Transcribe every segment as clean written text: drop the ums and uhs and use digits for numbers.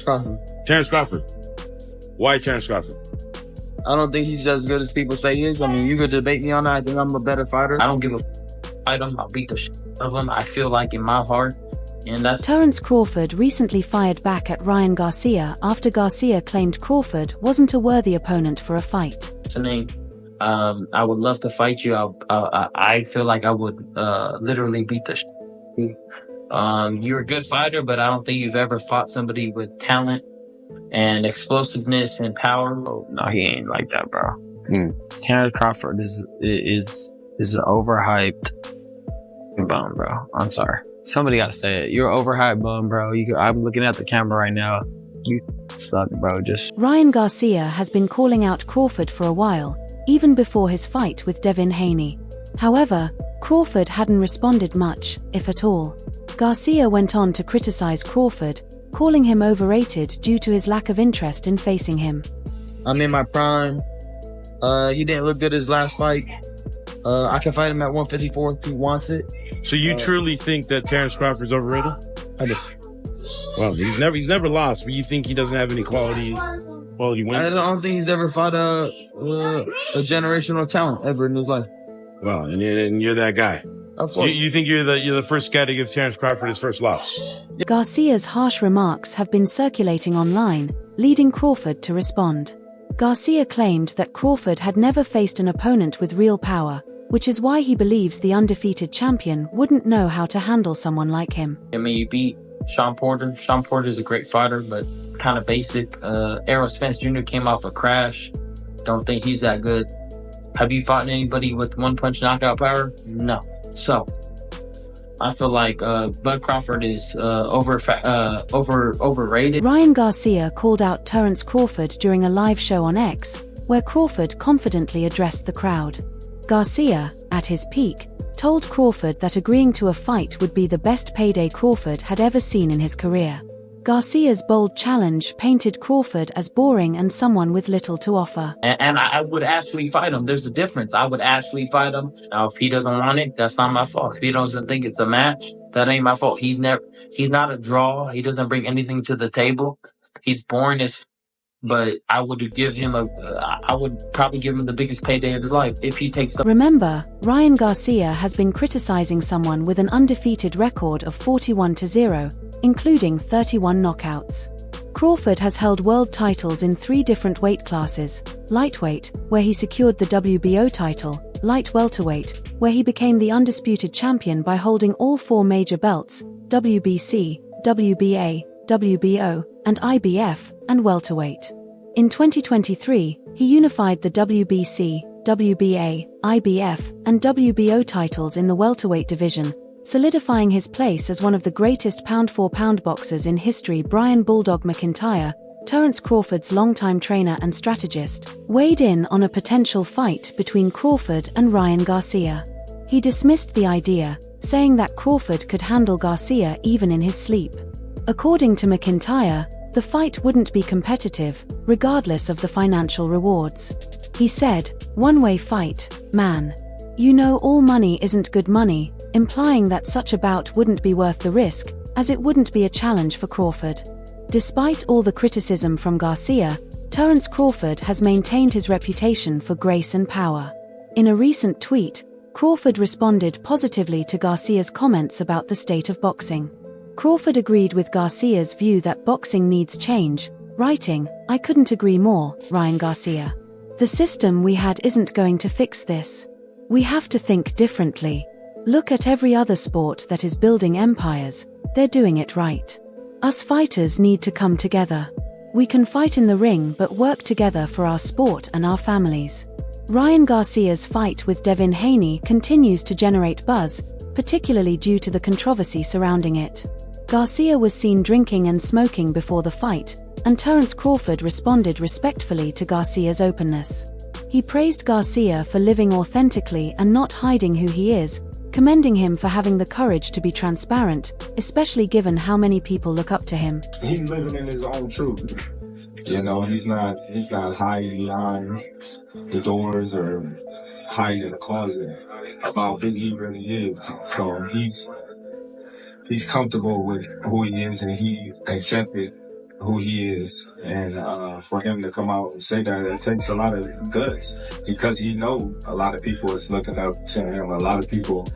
Crawford. Terence Crawford. Why Terence Crawford? I don't think he's as good as people say he is. I mean, you could debate me on that. I think I'm a better fighter. I don't give a fight him. I'll beat the shit out of him. I feel like in my heart. And that's Terence Crawford recently fired back at Ryan Garcia after Garcia claimed Crawford wasn't a worthy opponent for a fight. listening. I would love to fight you. I feel like I would literally beat the shit out of you. You're a good fighter, but I don't think you've ever fought somebody with talent and explosiveness and power. Oh, no, he ain't like that, bro. Terence Crawford is an overhyped bum, bro. I'm sorry. Somebody gotta say it. You're an overhyped bum, bro. I'm looking at the camera right now. You suck, bro. Ryan Garcia has been calling out Crawford for a while, even before his fight with Devin Haney. However, Crawford hadn't responded much, if at all. Garcia went on to criticize Crawford, calling him overrated due to his lack of interest in facing him. I'm in my prime. He didn't look good his last fight. I can fight him at 154 if he wants it. So you truly think that Terence Crawford's overrated? I do. Well, he's never lost, but you think he doesn't have any quality wins? I don't think he's ever fought a generational talent ever in his life. Well, and you're that guy. Of course. You think you're the first guy to give Terence Crawford his first loss? Garcia's harsh remarks have been circulating online, leading Crawford to respond. Garcia claimed that Crawford had never faced an opponent with real power, which is why he believes the undefeated champion wouldn't know how to handle someone like him. I mean, you beat Sean Porter. Sean Porter is a great fighter, but kind of basic. Errol Spence Jr. came off a crash. Don't think he's that good. Have you fought anybody with one-punch knockout power? No. So, I feel like Bud Crawford is overrated. Ryan Garcia called out Terence Crawford during a live show on X, where Crawford confidently addressed the crowd. Garcia, at his peak, told Crawford that agreeing to a fight would be the best payday Crawford had ever seen in his career. Garcia's bold challenge painted Crawford as boring and someone with little to offer. And I would actually fight him. There's a difference. I would actually fight him. Now, if he doesn't want it, that's not my fault. If he doesn't think it's a match, that ain't my fault. He's not a draw. He doesn't bring anything to the table. He's boring as. But I would probably give him the biggest payday of his life if he takes the. Remember, Ryan Garcia has been criticizing someone with an undefeated record of 41-0, including 31 knockouts. Crawford has held world titles in 3 different weight classes: lightweight, where he secured the WBO title; light welterweight, where he became the undisputed champion by holding all 4 major belts: WBC, WBA, WBO, and IBF, and welterweight. In 2023, he unified the WBC, WBA, IBF, and WBO titles in the welterweight division, solidifying his place as one of the greatest pound-for-pound boxers in history. Brian Bulldog McIntyre, Terence Crawford's longtime trainer and strategist, weighed in on a potential fight between Crawford and Ryan Garcia. He dismissed the idea, saying that Crawford could handle Garcia even in his sleep. According to McIntyre, the fight wouldn't be competitive, regardless of the financial rewards. He said, "One-way fight, man. You know all money isn't good money," implying that such a bout wouldn't be worth the risk, as it wouldn't be a challenge for Crawford. Despite all the criticism from Garcia, Terence Crawford has maintained his reputation for grace and power. In a recent tweet, Crawford responded positively to Garcia's comments about the state of boxing. Crawford agreed with Garcia's view that boxing needs change, writing, "I couldn't agree more, Ryan Garcia. The system we had isn't going to fix this. We have to think differently. Look at every other sport that is building empires, they're doing it right. Us fighters need to come together. We can fight in the ring but work together for our sport and our families." Ryan Garcia's fight with Devin Haney continues to generate buzz, particularly due to the controversy surrounding it. Garcia was seen drinking and smoking before the fight, and Terence Crawford responded respectfully to Garcia's openness. He praised Garcia for living authentically and not hiding who he is, commending him for having the courage to be transparent, especially given how many people look up to him. He's living in his own truth. You know, he's not hiding behind the doors or hiding in the closet of how big he really is. So he's comfortable with who he is, and he accepted who he is, and for him to come out and say that, it takes a lot of guts, because he know a lot of people is looking up to him. A lot of people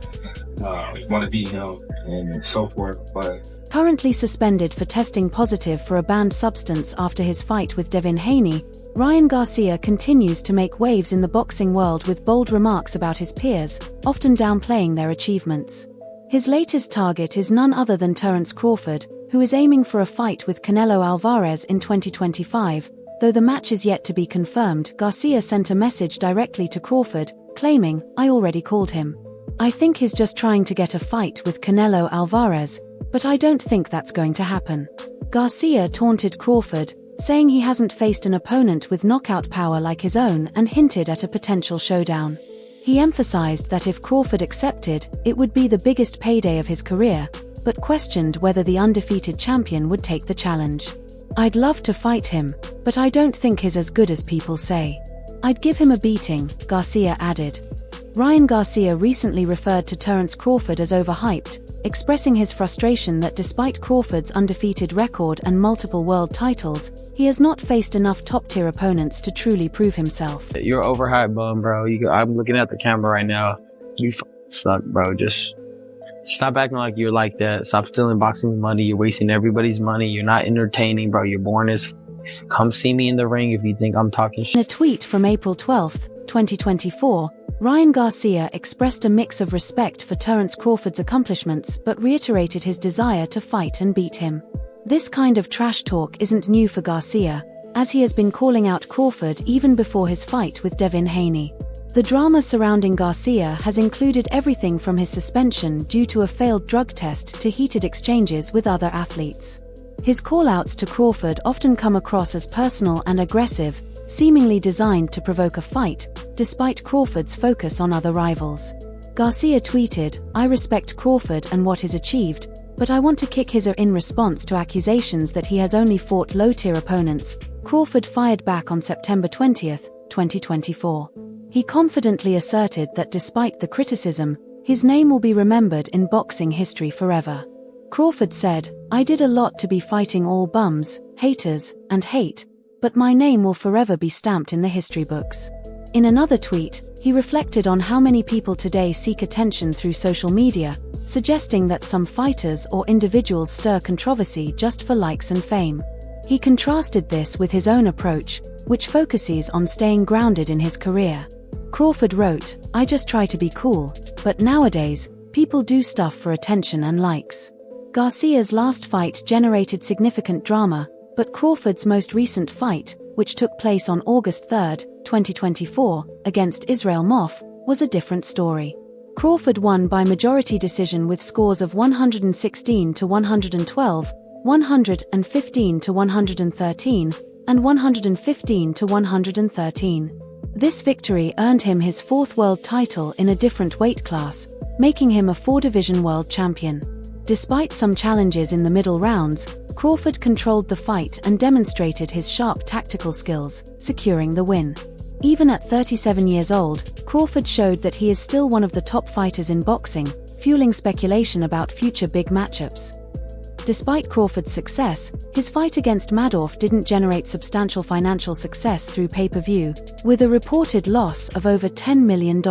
want to be him and so forth. But Currently suspended for testing positive for a banned substance after his fight with Devin Haney, Ryan Garcia continues to make waves in the boxing world with bold remarks about his peers, often downplaying their achievements. His latest target is none other than Terence Crawford, who is aiming for a fight with Canelo Alvarez in 2025. Though the match is yet to be confirmed, Garcia sent a message directly to Crawford, claiming, "I already called him. I think he's just trying to get a fight with Canelo Alvarez, but I don't think that's going to happen." Garcia taunted Crawford, saying he hasn't faced an opponent with knockout power like his own, and hinted at a potential showdown. He emphasized that if Crawford accepted, it would be the biggest payday of his career, but questioned whether the undefeated champion would take the challenge. "I'd love to fight him, but I don't think he's as good as people say. I'd give him a beating," Garcia added. Ryan Garcia recently referred to Terence Crawford as overhyped, expressing his frustration that despite Crawford's undefeated record and multiple world titles, he has not faced enough top-tier opponents to truly prove himself. You're overhyped, bum, bro. I'm looking at the camera right now. You suck, bro. Just stop acting like you're like that. Stop stealing boxing money. You're wasting everybody's money. You're not entertaining, bro. You're boring as Come see me in the ring if you think I'm talking shit. In a tweet from April 12, 2024, Ryan Garcia expressed a mix of respect for Terence Crawford's accomplishments but reiterated his desire to fight and beat him. This kind of trash talk isn't new for Garcia, as he has been calling out Crawford even before his fight with Devin Haney. The drama surrounding Garcia has included everything from his suspension due to a failed drug test to heated exchanges with other athletes. His call-outs to Crawford often come across as personal and aggressive, seemingly designed to provoke a fight, despite Crawford's focus on other rivals. Garcia tweeted, "I respect Crawford and what he's achieved, but I want to kick his ear." In response to accusations that he has only fought low-tier opponents, Crawford fired back on September 20, 2024. He confidently asserted that despite the criticism, his name will be remembered in boxing history forever. Crawford said, "I did a lot to be fighting all bums, haters, and hate, but my name will forever be stamped in the history books." In another tweet, he reflected on how many people today seek attention through social media, suggesting that some fighters or individuals stir controversy just for likes and fame. He contrasted this with his own approach, which focuses on staying grounded in his career. Crawford wrote, "I just try to be cool, but nowadays, people do stuff for attention and likes." Garcia's last fight generated significant drama, but Crawford's most recent fight, which took place on August 3, 2024, against Israel Moff, was a different story. Crawford won by majority decision with scores of 116 to 112, 115 to 113, and 115 to 113. This victory earned him his fourth world title in a different weight class, making him a four-division world champion. Despite some challenges in the middle rounds, Crawford controlled the fight and demonstrated his sharp tactical skills, securing the win. Even at 37 years old, Crawford showed that he is still one of the top fighters in boxing, fueling speculation about future big matchups. Despite Crawford's success, his fight against Madoff didn't generate substantial financial success through pay-per-view, with a reported loss of over $10 million.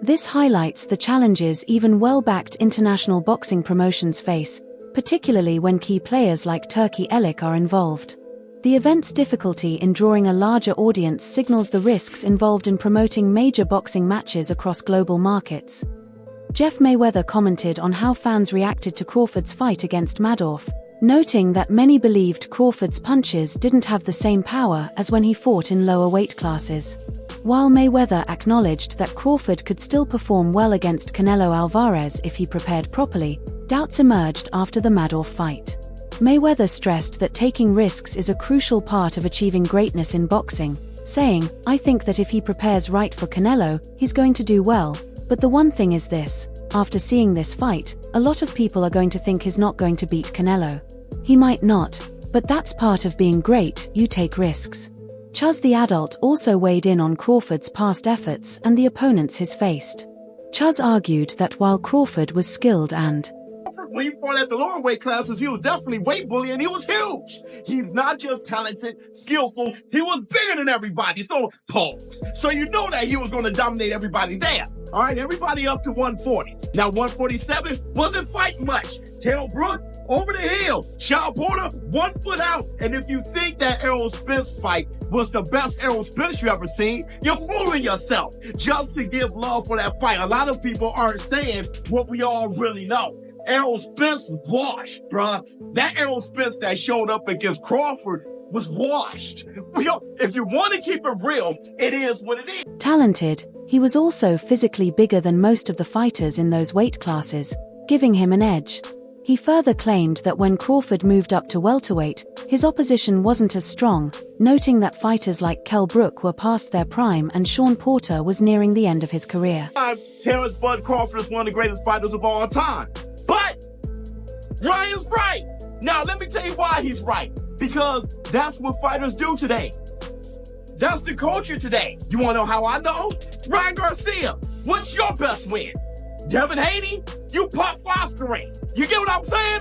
This highlights the challenges even well-backed international boxing promotions face, particularly when key players like Turki Elik are involved. The event's difficulty in drawing a larger audience signals the risks involved in promoting major boxing matches across global markets. Jeff Mayweather commented on how fans reacted to Crawford's fight against Madoff, noting that many believed Crawford's punches didn't have the same power as when he fought in lower weight classes. While Mayweather acknowledged that Crawford could still perform well against Canelo Alvarez if he prepared properly, doubts emerged after the Madoff fight. Mayweather stressed that taking risks is a crucial part of achieving greatness in boxing, saying, "I think that if he prepares right for Canelo, he's going to do well, but the one thing is this, after seeing this fight, a lot of people are going to think he's not going to beat Canelo. He might not, but that's part of being great, you take risks." Chuz the Adult also weighed in on Crawford's past efforts and the opponents he's faced. Chuz argued that while Crawford was skilled and Crawford, when he fought at the lower weight classes, he was definitely weight bullying. He was huge. He's not just talented, skillful. He was bigger than everybody. So, pause. So you know that he was going to dominate everybody there. All right, everybody up to 140. Now, 147 wasn't fighting much. Kell Brook, over the hill. Sean Porter, 1 foot out. And if you think that Errol Spence fight was the best Errol Spence you ever seen, you're fooling yourself. Just to give love for that fight. A lot of people aren't saying what we all really know. Errol Spence was washed, bruh. That Errol Spence that showed up against Crawford was washed. If you want to keep it real, it is what it is. Talented, he was also physically bigger than most of the fighters in those weight classes, giving him an edge. He further claimed that when Crawford moved up to welterweight, his opposition wasn't as strong, noting that fighters like Kell Brook were past their prime and Sean Porter was nearing the end of his career. Terence Bud Crawford is one of the greatest fighters of all time. But Ryan's right. Now, let me tell you why he's right. Because that's what fighters do today. That's the culture today. You want to know how I know? Ryan Garcia, what's your best win? Devin Haney, you pop fostering. You get what I'm saying?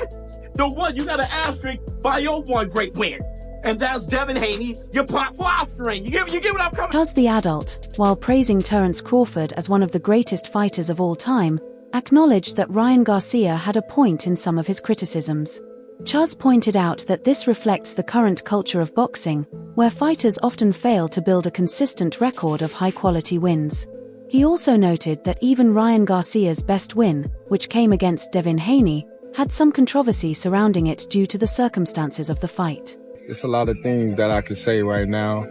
The one, you got an asterisk by your one great win. And that's Devin Haney, you pop fostering. You get what I'm coming? Chuz the Adult, while praising Terence Crawford as one of the greatest fighters of all time, acknowledged that Ryan Garcia had a point in some of his criticisms. Chuz pointed out that this reflects the current culture of boxing, where fighters often fail to build a consistent record of high-quality wins. He also noted that even Ryan Garcia's best win, which came against Devin Haney, had some controversy surrounding it due to the circumstances of the fight. It's a lot of things that I could say right now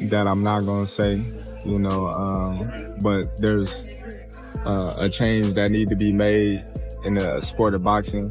that I'm not going to say, but there's a change that need to be made in the sport of boxing,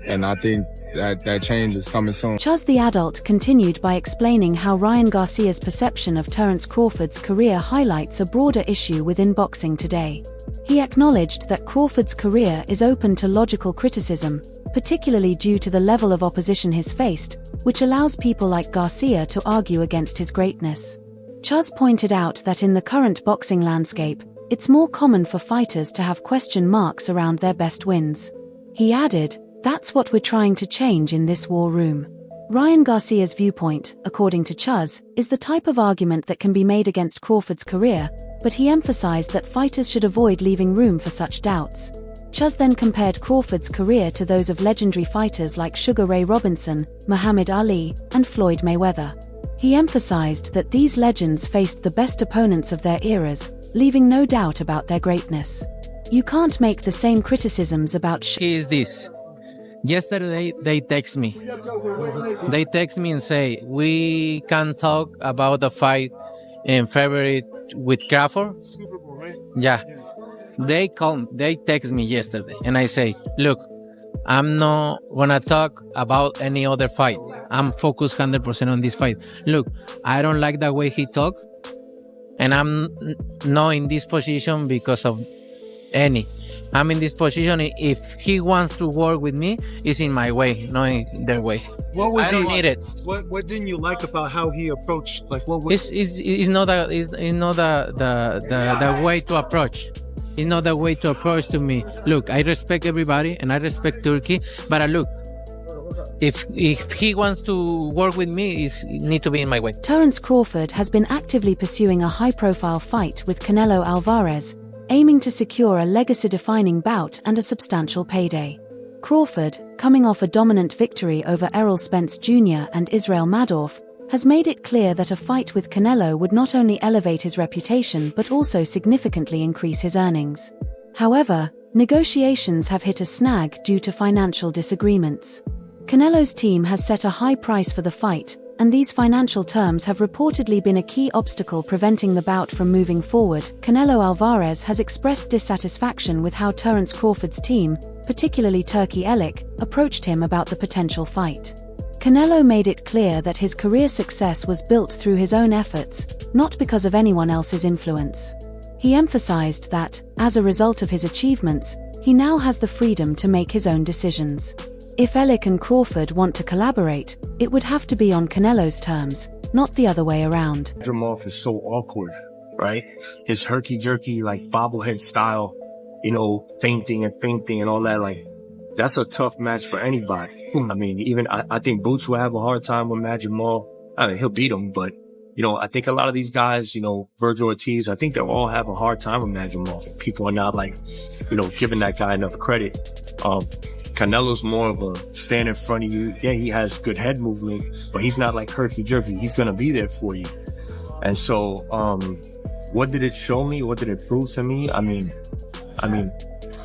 and I think that change is coming soon. Chuz the Adult continued by explaining how Ryan Garcia's perception of Terence Crawford's career highlights a broader issue within boxing today. He acknowledged that Crawford's career is open to logical criticism, particularly due to the level of opposition he's faced, which allows people like Garcia to argue against his greatness. Chuz pointed out that in the current boxing landscape, it's more common for fighters to have question marks around their best wins. He added, "That's what we're trying to change in this war room." Ryan Garcia's viewpoint, according to Chuz, is the type of argument that can be made against Crawford's career, but he emphasized that fighters should avoid leaving room for such doubts. Chuz then compared Crawford's career to those of legendary fighters like Sugar Ray Robinson, Muhammad Ali, and Floyd Mayweather. He emphasized that these legends faced the best opponents of their eras, leaving no doubt about their greatness. You can't make the same criticisms about is this. Yesterday, they text me. They text me and say, we can talk about the fight in February with Crawford. Yeah. They text me yesterday and I say, look, I'm not gonna talk about any other fight. I'm focused 100% on this fight. Look, I don't like the way he talks and I'm not in this position because of any. I'm in this position. If he wants to work with me, it's in my way, not in their way. What was I don't need it. What didn't you like about how he approached? Like, what was? It's not the way to approach. It's not the way to approach to me. Look, I respect everybody and I respect Turkey, but look, if he wants to work with me, it need to be in my way. Terence Crawford has been actively pursuing a high-profile fight with Canelo Alvarez, aiming to secure a legacy-defining bout and a substantial payday. Crawford, coming off a dominant victory over Errol Spence Jr. and Israel Madov, has made it clear that a fight with Canelo would not only elevate his reputation but also significantly increase his earnings. However, negotiations have hit a snag due to financial disagreements. Canelo's team has set a high price for the fight, and these financial terms have reportedly been a key obstacle preventing the bout from moving forward. Canelo Alvarez has expressed dissatisfaction with how Terence Crawford's team, particularly Turki Elik, approached him about the potential fight. Canelo made it clear that his career success was built through his own efforts, not because of anyone else's influence. He emphasized that, as a result of his achievements, he now has the freedom to make his own decisions. If Elik and Crawford want to collaborate, it would have to be on Canelo's terms, not the other way around. Dramoff is so awkward, right? His herky-jerky, like, bobblehead style, fainting and all that, like, that's a tough match for anybody. I mean, even I think Boots will have a hard time with Magic Mall. I mean, he'll beat him, but I think a lot of these guys, Virgil Ortiz, I think they'll all have a hard time with Magic Mall. People are not giving that guy enough credit. Canelo's more of a stand in front of you. Yeah, he has good head movement, but he's not like herky jerky. He's gonna be there for you. And so, what did it show me? What did it prove to me? I mean,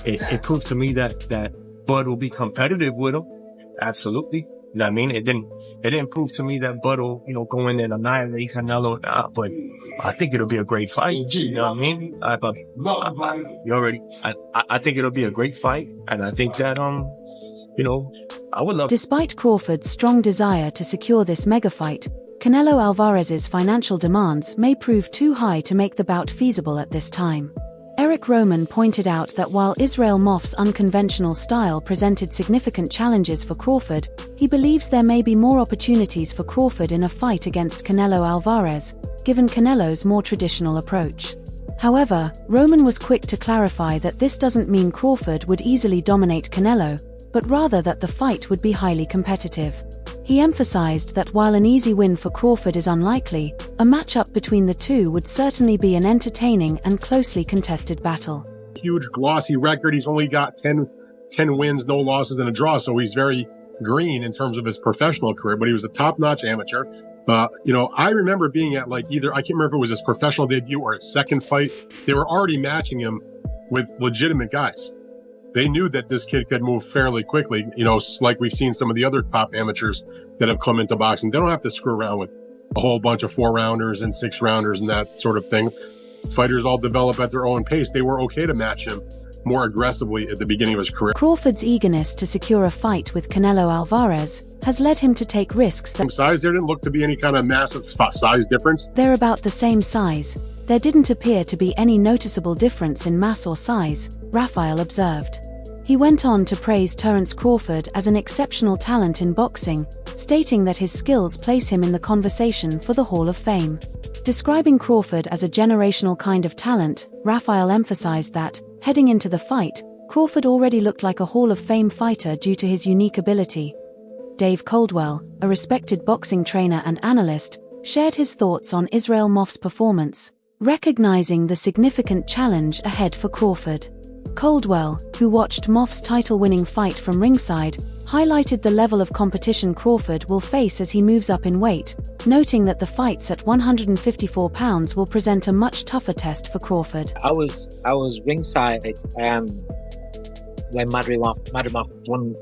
it proved to me that Bud will be competitive with him. Absolutely. You know what I mean? It didn't prove to me that Bud will, go in there and annihilate Canelo. But I think it'll be a great fight. You know what I mean? I think it'll be a great fight. And I think that, I would love. Despite Crawford's strong desire to secure this mega fight, Canelo Alvarez's financial demands may prove too high to make the bout feasible at this time. Eric Roman pointed out that while Israel Moff's unconventional style presented significant challenges for Crawford, he believes there may be more opportunities for Crawford in a fight against Canelo Alvarez, given Canelo's more traditional approach. However, Roman was quick to clarify that this doesn't mean Crawford would easily dominate Canelo, but rather that the fight would be highly competitive. He emphasized that while an easy win for Crawford is unlikely, a matchup between the two would certainly be an entertaining and closely contested battle. Huge glossy record. He's only got 10 wins, no losses, and a draw, so he's very green in terms of his professional career, but he was a top-notch amateur. I remember being at I can't remember if it was his professional debut or his second fight. They were already matching him with legitimate guys. They knew that this kid could move fairly quickly, like we've seen some of the other top amateurs that have come into boxing. They don't have to screw around with a whole bunch of 4-rounders and 6-rounders and that sort of thing. Fighters all develop at their own pace. They were okay to match him more aggressively at the beginning of his career. Crawford's eagerness to secure a fight with Canelo Alvarez has led him to take risks that size, there didn't look to be any kind of massive size difference. They're about the same size. There didn't appear to be any noticeable difference in mass or size, Raphael observed. He went on to praise Terence Crawford as an exceptional talent in boxing, stating that his skills place him in the conversation for the Hall of Fame. Describing Crawford as a generational kind of talent, Raphael emphasized that, heading into the fight, Crawford already looked like a Hall of Fame fighter due to his unique ability. Dave Caldwell, a respected boxing trainer and analyst, shared his thoughts on Israel Moff's performance, recognizing the significant challenge ahead for Crawford. Caldwell, who watched Moff's title-winning fight from ringside, highlighted the level of competition Crawford will face as he moves up in weight, noting that the fights at 154 pounds will present a much tougher test for Crawford. I was ringside when Madrimov won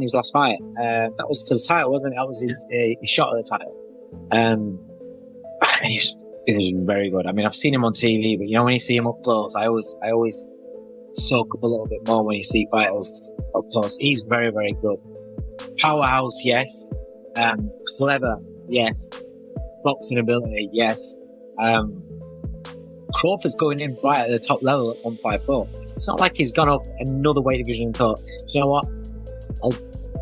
his last fight. That was for the title, wasn't it? That was his shot at the title. It was very good. I mean, I've seen him on TV, but when you see him up close, I always soak up a little bit more when you see fighters up close. He's very, very good. Powerhouse, yes. Clever, yes. Boxing ability, yes. Crawford's going in right at the top level at 154. It's not like he's gone up another weight division and thought, you know what? I'll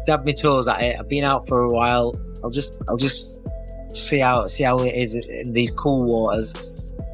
dab my toes at it. I've been out for a while. I'll just see how it is in these cool waters.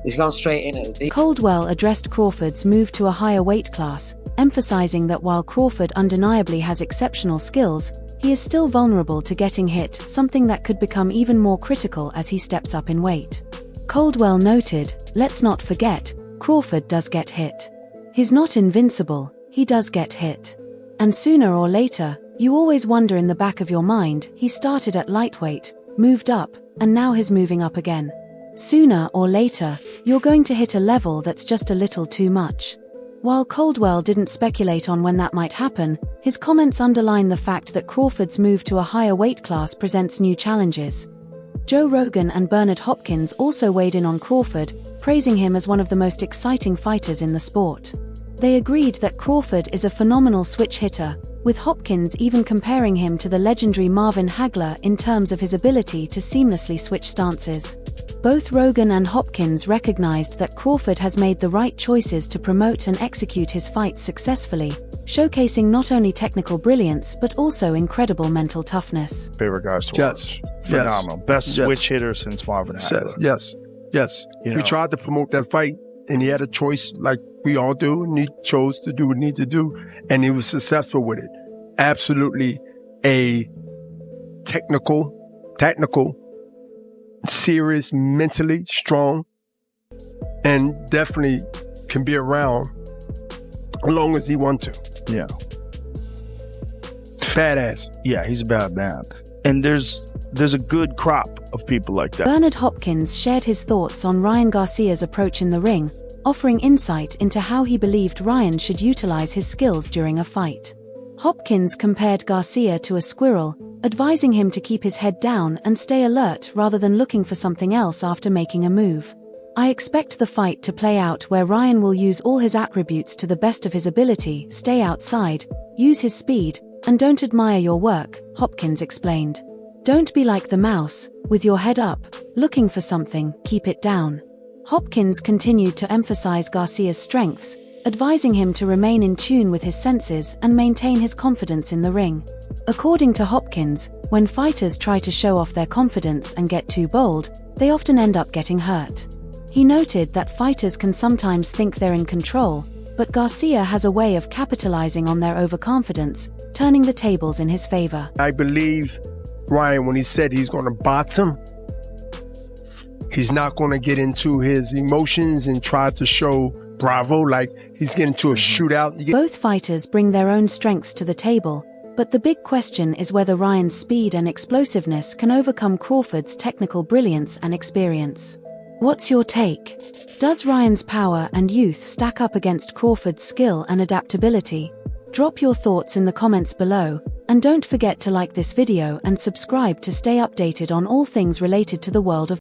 He's gone straight in it. Caldwell addressed Crawford's move to a higher weight class, emphasizing that while Crawford undeniably has exceptional skills, he is still vulnerable to getting hit, something that could become even more critical as he steps up in weight. Caldwell noted, "Let's not forget, Crawford does get hit. He's not invincible, he does get hit. And sooner or later, you always wonder in the back of your mind, he started at lightweight, moved up, and now he's moving up again. Sooner or later, you're going to hit a level that's just a little too much." While Caldwell didn't speculate on when that might happen, his comments underline the fact that Crawford's move to a higher weight class presents new challenges. Joe Rogan and Bernard Hopkins also weighed in on Crawford, praising him as one of the most exciting fighters in the sport. They agreed that Crawford is a phenomenal switch hitter, with Hopkins even comparing him to the legendary Marvin Hagler in terms of his ability to seamlessly switch stances. Both Rogan and Hopkins recognized that Crawford has made the right choices to promote and execute his fights successfully, showcasing not only technical brilliance but also incredible mental toughness. Favorite guys to watch. Phenomenal. Best switch hitter since Marvin Hagler. Yes. We tried to promote that fight and he had a choice like we all do, and he chose to do what he needed to do, and he was successful with it. Absolutely a technical, serious, mentally strong, and definitely can be around as long as he wants to. Yeah. Badass. Yeah, he's a bad man. And there's a good crop of people like that. Bernard Hopkins shared his thoughts on Ryan Garcia's approach in the ring, offering insight into how he believed Ryan should utilize his skills during a fight. Hopkins compared Garcia to a squirrel, advising him to keep his head down and stay alert rather than looking for something else after making a move. I expect the fight to play out where Ryan will use all his attributes to the best of his ability, stay outside, use his speed, and don't admire your work, Hopkins explained. Don't be like the mouse, with your head up, looking for something, keep it down. Hopkins continued to emphasize Garcia's strengths, advising him to remain in tune with his senses and maintain his confidence in the ring. According to Hopkins, when fighters try to show off their confidence and get too bold, they often end up getting hurt. He noted that fighters can sometimes think they're in control, but Garcia has a way of capitalizing on their overconfidence, turning the tables in his favor. I believe Ryan, when he said he's going to box him, he's not going to get into his emotions and try to show bravo, like he's getting into a shootout. Both fighters bring their own strengths to the table, but the big question is whether Ryan's speed and explosiveness can overcome Crawford's technical brilliance and experience. What's your take? Does Ryan's power and youth stack up against Crawford's skill and adaptability? Drop your thoughts in the comments below, and don't forget to like this video and subscribe to stay updated on all things related to the world of